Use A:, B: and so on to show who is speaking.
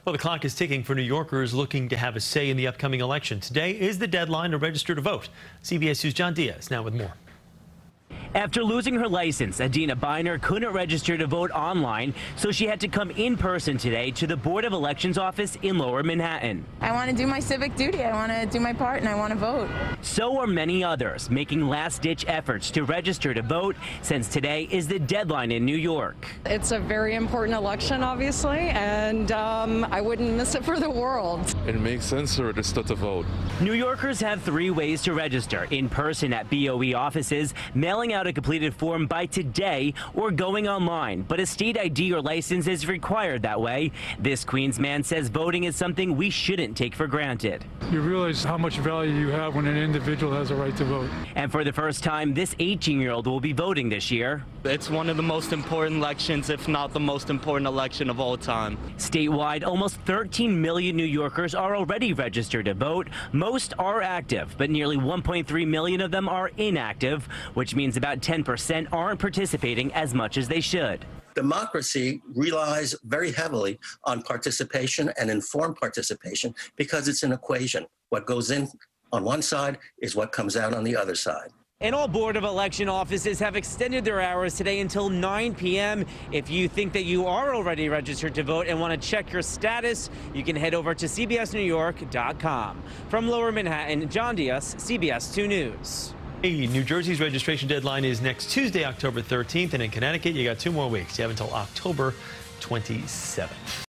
A: Well, the clock is ticking for New Yorkers looking to have a say in the upcoming election. Today is the deadline to register to vote. CBS News' John Diaz now with more.
B: After losing her license, Adina Biner couldn't register to vote online, so she had to come in person today to the Board of Elections office in Lower Manhattan.
C: I want to do my civic duty. I want to do my part, and I want to vote.
B: So are many others, making last-ditch efforts to register to vote since today is the deadline in New York.
D: It's a very important election, obviously, and I wouldn't miss it for the world.
E: It makes sense to register to vote.
B: New Yorkers have 3 ways to register: in person at BOE offices, mailing out a completed form by today, or going online. But a state ID or license is required that way. This Queens man says voting is something we shouldn't take for granted.
F: You realize how much value you have when an individual has a right to vote.
B: And for the first time, this 18-year-old will be voting this year.
G: It's one of the most important elections, if not the most important election of all time.
B: Statewide, almost 13 million New Yorkers are already registered to vote. Most are active, but nearly 1.3 million of them are inactive, which means about 10% aren't participating as much as they should.
H: Democracy relies very heavily on participation and informed participation because it's an equation. What goes in on one side is what comes out on the other side.
B: And all Board of Election offices have extended their hours today until 9 p.m. If you think that you are already registered to vote and want to check your status, you can head over to cbsnewyork.com. From Lower Manhattan, John Diaz, CBS 2 News.
A: Hey, New Jersey's registration deadline is next Tuesday, October 13th, and in Connecticut, you got 2 more weeks. You have until October 27th.